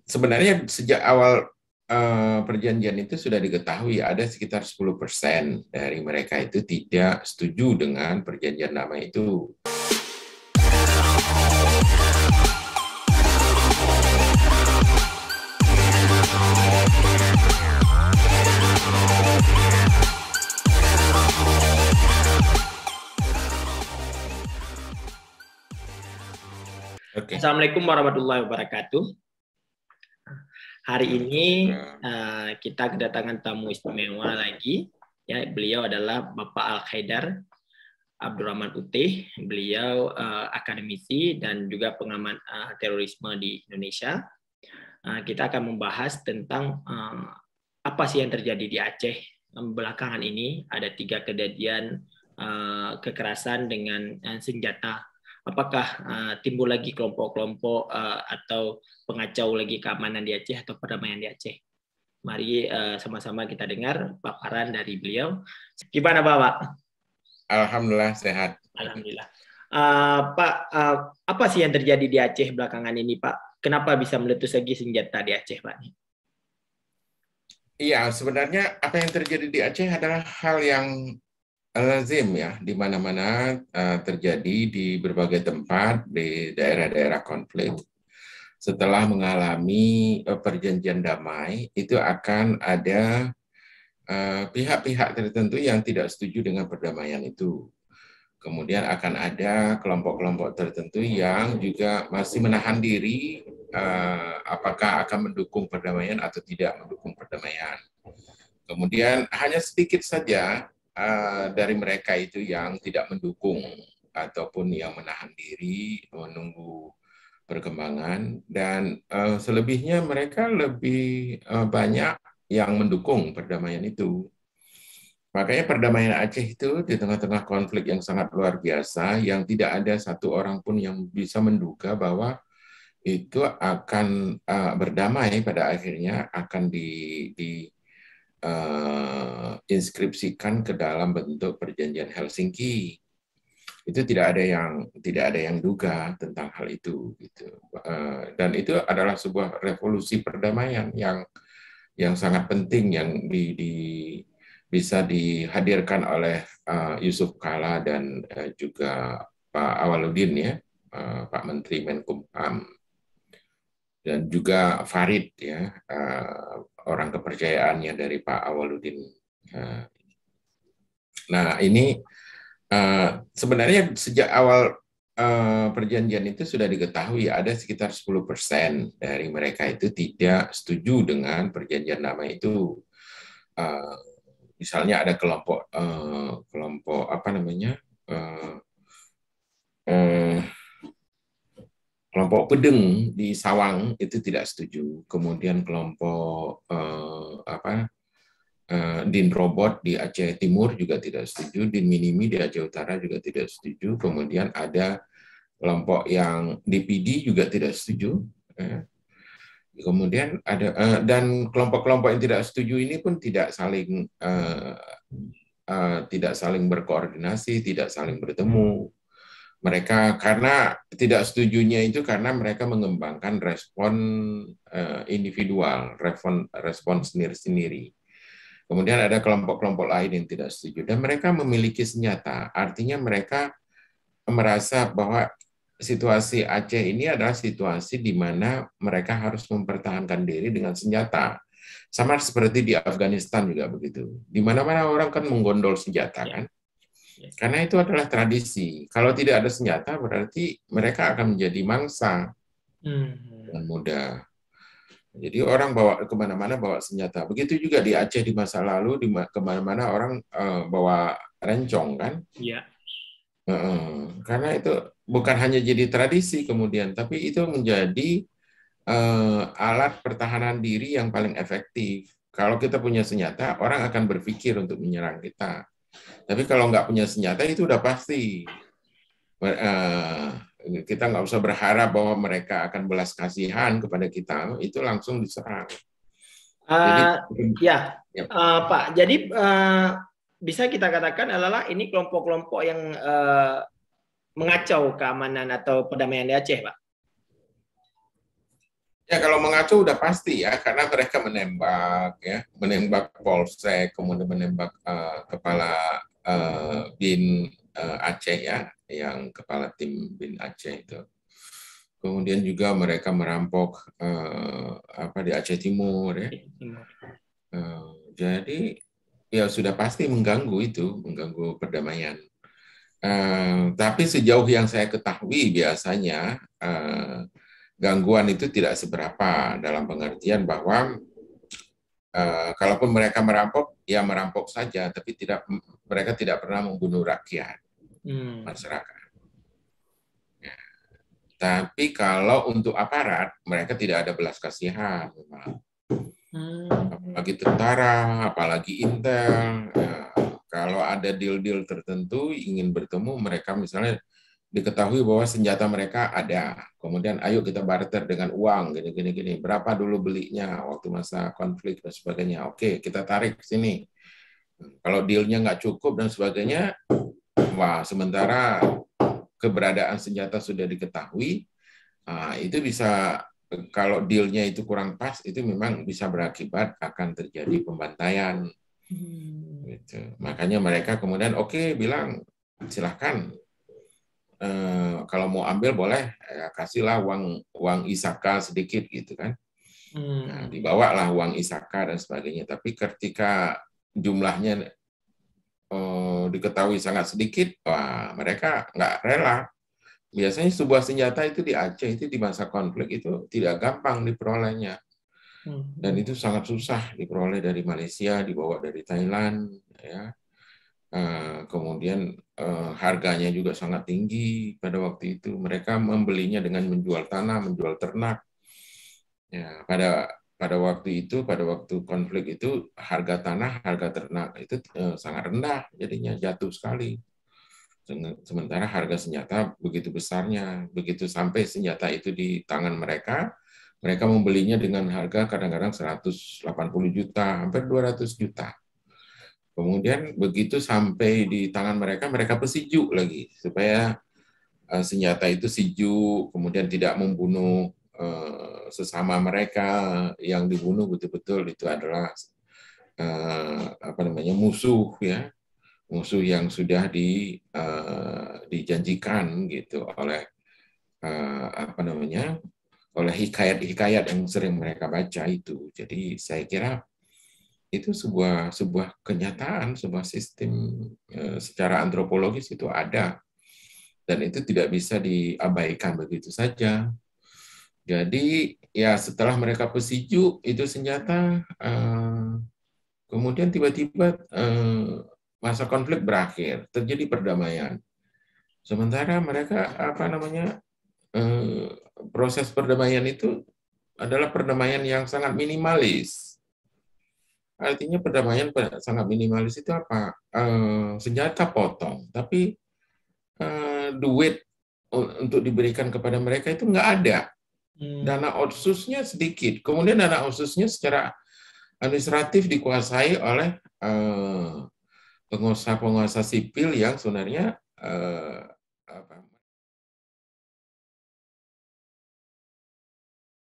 Sebenarnya sejak awal perjanjian itu sudah diketahui ada sekitar 10% dari mereka itu tidak setuju dengan perjanjian damai itu. Assalamualaikum warahmatullahi wabarakatuh. Hari ini kita kedatangan tamu istimewa lagi. Ya, beliau adalah Bapak Al-Khaidar Abdurrahman Utih. Beliau akademisi dan juga pengamat terorisme di Indonesia. Kita akan membahas tentang apa sih yang terjadi di Aceh belakangan ini. Ada 3 kejadian kekerasan dengan senjata. Apakah timbul lagi kelompok-kelompok atau pengacau lagi keamanan di Aceh atau perdamaian di Aceh? Mari sama-sama kita dengar paparan dari beliau. Gimana Bapak? Alhamdulillah sehat. Alhamdulillah. Pak, apa sih yang terjadi di Aceh belakangan ini, Pak? Kenapa bisa meletus lagi senjata di Aceh, Pak? Iya, sebenarnya apa yang terjadi di Aceh adalah hal yang lazim ya, di mana-mana terjadi di berbagai tempat di daerah-daerah konflik. Setelah mengalami perjanjian damai, itu akan ada pihak-pihak tertentu yang tidak setuju dengan perdamaian itu. Kemudian akan ada kelompok-kelompok tertentu yang juga masih menahan diri apakah akan mendukung perdamaian atau tidak mendukung perdamaian. Kemudian hanya sedikit saja dari mereka itu yang tidak mendukung ataupun yang menahan diri menunggu perkembangan, dan selebihnya mereka lebih banyak yang mendukung perdamaian itu. Makanya perdamaian Aceh itu di tengah-tengah konflik yang sangat luar biasa, yang tidak ada satu orang pun yang bisa menduga bahwa itu akan berdamai pada akhirnya, akan inskripsikan ke dalam bentuk perjanjian Helsinki. Itu tidak ada yang duga tentang hal itu gitu. Dan itu adalah sebuah revolusi perdamaian yang sangat penting, yang bisa dihadirkan oleh Yusuf Kalla dan juga Pak Awaludin ya, Pak Menteri Menkumham, dan juga Farid ya, orang kepercayaannya dari Pak Awaludin. Nah, ini sebenarnya sejak awal perjanjian itu sudah diketahui ada sekitar 10% dari mereka itu tidak setuju dengan perjanjian damai itu. Misalnya ada kelompok apa namanya, kelompok Pedeng di Sawang itu tidak setuju. Kemudian kelompok Din Robot di Aceh Timur juga tidak setuju. Din Minimi di Aceh Utara juga tidak setuju. Kemudian ada kelompok yang DPD juga tidak setuju. Kemudian ada dan kelompok-kelompok yang tidak setuju ini pun tidak saling berkoordinasi, tidak saling bertemu. Mereka karena tidak setujunya itu karena mereka mengembangkan respon individual, respon sendiri-sendiri. Kemudian ada kelompok-kelompok lain yang tidak setuju dan mereka memiliki senjata. Artinya mereka merasa bahwa situasi Aceh ini adalah situasi di mana mereka harus mempertahankan diri dengan senjata. Sama seperti di Afghanistan juga begitu. Di mana-mana orang kan menggondol senjata kan. Karena itu adalah tradisi. Kalau tidak ada senjata, berarti mereka akan menjadi mangsa dengan mudah. Jadi orang bawa kemana-mana bawa senjata. Begitu juga di Aceh di masa lalu, di kemana-mana orang bawa rencong kan. Iya. Karena itu bukan hanya jadi tradisi kemudian, tapi itu menjadi alat pertahanan diri yang paling efektif. Kalau kita punya senjata, orang akan berpikir untuk menyerang kita. Tapi kalau nggak punya senjata itu udah pasti. Kita nggak usah berharap bahwa mereka akan belas kasihan kepada kita, itu langsung diserang. Pak. Jadi bisa kita katakan adalah ini kelompok-kelompok yang mengacau keamanan atau perdamaian di Aceh, Pak. Ya kalau mengacu udah pasti ya, karena mereka menembak ya, menembak polsek, kemudian menembak kepala bin Aceh ya, yang kepala tim bin Aceh itu. Kemudian juga mereka merampok apa di Aceh Timur ya. Jadi ya sudah pasti mengganggu itu, mengganggu perdamaian. Tapi sejauh yang saya ketahui biasanya gangguan itu tidak seberapa dalam pengertian bahwa kalaupun mereka merampok, ya merampok saja, tapi mereka tidak pernah membunuh rakyat, masyarakat. Ya. Tapi kalau untuk aparat, mereka tidak ada belas kasihan, memang. Apalagi tentara, apalagi intel. Ya, kalau ada deal-deal tertentu ingin bertemu, mereka misalnya diketahui bahwa senjata mereka ada, kemudian ayo kita barter dengan uang, gini. Berapa dulu belinya waktu masa konflik dan sebagainya. Oke, kita tarik ke sini. Kalau dealnya nggak cukup dan sebagainya, wah sementara keberadaan senjata sudah diketahui, itu bisa, kalau dealnya itu kurang pas, itu memang bisa berakibat akan terjadi pembantaian. Gitu. Makanya mereka kemudian bilang silahkan. Kalau mau ambil boleh, ya kasihlah uang isaka sedikit gitu kan. Nah, dibawalah uang isaka dan sebagainya. Tapi ketika jumlahnya diketahui sangat sedikit, wah mereka nggak rela. Biasanya sebuah senjata itu di Aceh itu di masa konflik itu tidak gampang diperolehnya. Dan itu sangat susah diperoleh dari Malaysia, dibawa dari Thailand, ya. Kemudian harganya juga sangat tinggi pada waktu itu. Mereka membelinya dengan menjual tanah, menjual ternak. Ya, pada waktu itu, pada waktu konflik itu, harga tanah, harga ternak itu sangat rendah, jadinya jatuh sekali. Sementara harga senjata begitu besarnya. Begitu sampai senjata itu di tangan mereka, mereka membelinya dengan harga kadang-kadang 180 juta, hampir 200 juta. Kemudian begitu sampai di tangan mereka, mereka pesiju lagi supaya senjata itu sejuk, kemudian tidak membunuh sesama mereka, yang dibunuh betul-betul itu adalah musuh ya, musuh yang sudah dijanjikan gitu oleh oleh hikayat-hikayat yang sering mereka baca itu. Jadi saya kira itu sebuah kenyataan, sebuah sistem secara antropologis itu ada, dan itu tidak bisa diabaikan begitu saja. Jadi ya setelah mereka pesiju itu senjata, kemudian tiba-tiba masa konflik berakhir, terjadi perdamaian. Sementara mereka proses perdamaian itu adalah perdamaian yang sangat minimalis. Artinya perdamaian sangat minimalis itu apa? Senjata potong, tapi duit untuk diberikan kepada mereka itu nggak ada. Dana otsusnya sedikit. Kemudian dana otsusnya secara administratif dikuasai oleh pengusaha-pengusaha sipil yang sebenarnya